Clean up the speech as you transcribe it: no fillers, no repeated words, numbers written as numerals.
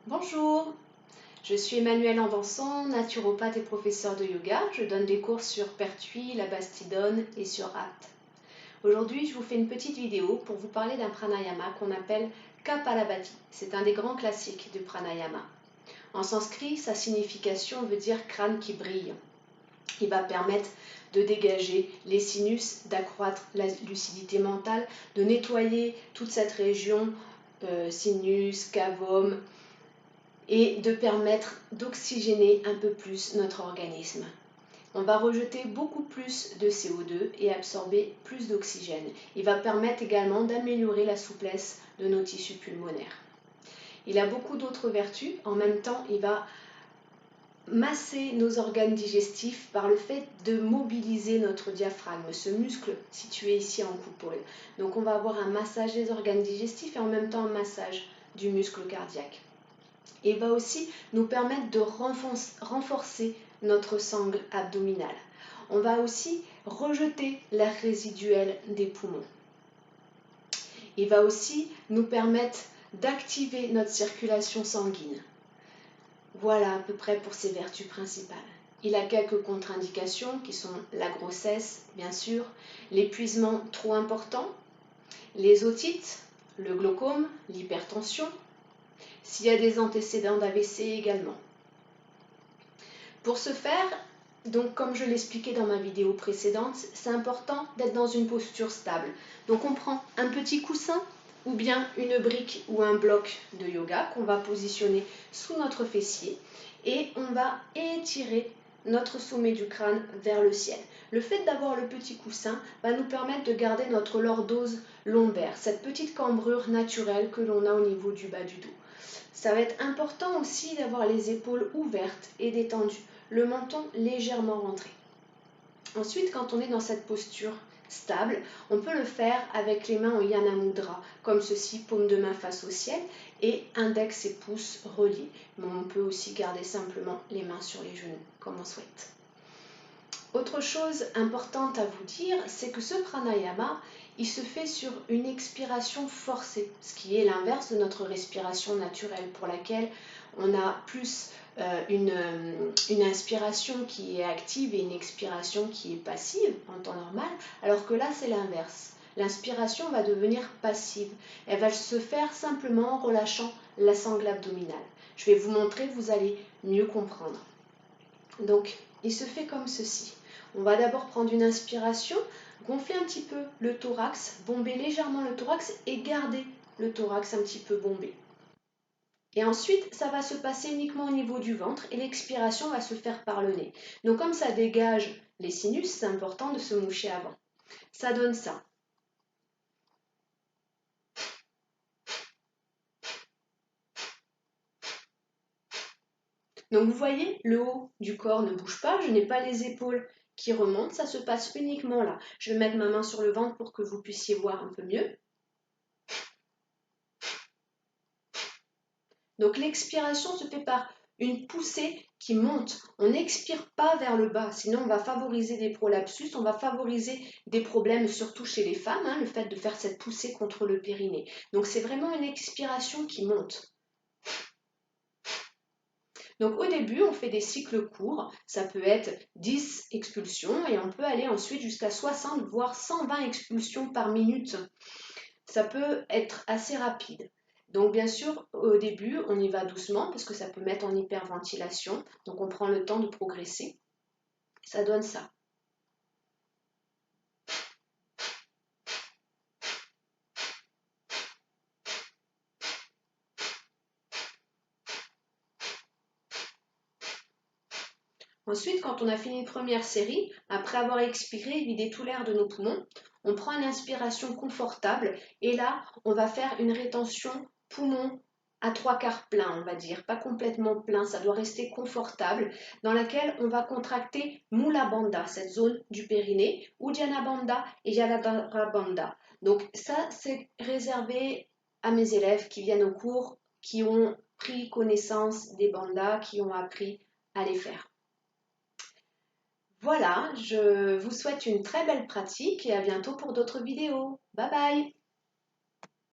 Bonjour, je suis Emmanuelle Andanson, naturopathe et professeure de yoga. Je donne des cours sur Pertuis, la Bastidonne et sur Apt. Aujourd'hui, je vous fais une petite vidéo pour vous parler d'un pranayama qu'on appelle Kapalabhati. C'est un des grands classiques du pranayama. En sanskrit, sa signification veut dire crâne qui brille. Il va permettre de dégager les sinus, d'accroître la lucidité mentale, de nettoyer toute cette région sinus, cavum, et de permettre d'oxygéner un peu plus notre organisme. On va rejeter beaucoup plus de CO2 et absorber plus d'oxygène. Il va permettre également d'améliorer la souplesse de nos tissus pulmonaires. Il a beaucoup d'autres vertus. En même temps, il va masser nos organes digestifs par le fait de mobiliser notre diaphragme, ce muscle situé ici en coupole. Donc on va avoir un massage des organes digestifs et en même temps un massage du muscle cardiaque. Et va aussi nous permettre de renforcer notre sangle abdominale. On va aussi rejeter l'air résiduel des poumons. Il va aussi nous permettre d'activer notre circulation sanguine. Voilà à peu près pour ses vertus principales. Il a quelques contre-indications qui sont la grossesse, bien sûr, l'épuisement trop important, les otites, le glaucome, l'hypertension, s'il y a des antécédents d'AVC également. Pour ce faire, donc comme je l'expliquais dans ma vidéo précédente, c'est important d'être dans une posture stable. Donc on prend un petit coussin ou bien une brique ou un bloc de yoga qu'on va positionner sous notre fessier et on va étirer notre sommet du crâne vers le ciel. Le fait d'avoir le petit coussin va nous permettre de garder notre lordose lombaire, cette petite cambrure naturelle que l'on a au niveau du bas du dos. Ça va être important aussi d'avoir les épaules ouvertes et détendues, le menton légèrement rentré. Ensuite, quand on est dans cette posture stable, on peut le faire avec les mains en Yana Mudra, comme ceci, paume de main face au ciel et index et pouce reliés. Mais on peut aussi garder simplement les mains sur les genoux, comme on souhaite. Autre chose importante à vous dire, c'est que ce pranayama, il se fait sur une expiration forcée, ce qui est l'inverse de notre respiration naturelle pour laquelle on a plus une inspiration qui est active et une expiration qui est passive en temps normal, alors que là c'est l'inverse. L'inspiration va devenir passive. Elle va se faire simplement en relâchant la sangle abdominale. Je vais vous montrer, vous allez mieux comprendre. Donc, il se fait comme ceci. On va d'abord prendre une inspiration, gonfler un petit peu le thorax, bomber légèrement le thorax et garder le thorax un petit peu bombé. Et ensuite, ça va se passer uniquement au niveau du ventre et l'expiration va se faire par le nez. Donc comme ça dégage les sinus, c'est important de se moucher avant. Ça donne ça. Donc vous voyez, le haut du corps ne bouge pas, je n'ai pas les épaules qui remontent, ça se passe uniquement là. Je vais mettre ma main sur le ventre pour que vous puissiez voir un peu mieux. Donc l'expiration se fait par une poussée qui monte. On n'expire pas vers le bas, sinon on va favoriser des prolapsus, on va favoriser des problèmes, surtout chez les femmes, le fait de faire cette poussée contre le périnée. Donc c'est vraiment une expiration qui monte. Donc au début, on fait des cycles courts, ça peut être 10 expulsions et on peut aller ensuite jusqu'à 60 voire 120 expulsions par minute. Ça peut être assez rapide. Donc bien sûr, au début, on y va doucement parce que ça peut mettre en hyperventilation. Donc on prend le temps de progresser. Ça donne ça. Ensuite, quand on a fini une première série, après avoir expiré et vidé tout l'air de nos poumons, on prend une inspiration confortable et là, on va faire une rétention poumon à 3/4 plein, on va dire, pas complètement plein, ça doit rester confortable, dans laquelle on va contracter Mula Bandha, cette zone du périnée, Uddiyana Bandha et Jalandhara Bandha. Donc ça, c'est réservé à mes élèves qui viennent au cours, qui ont pris connaissance des bandhas, qui ont appris à les faire. Voilà, je vous souhaite une très belle pratique et à bientôt pour d'autres vidéos. Bye bye!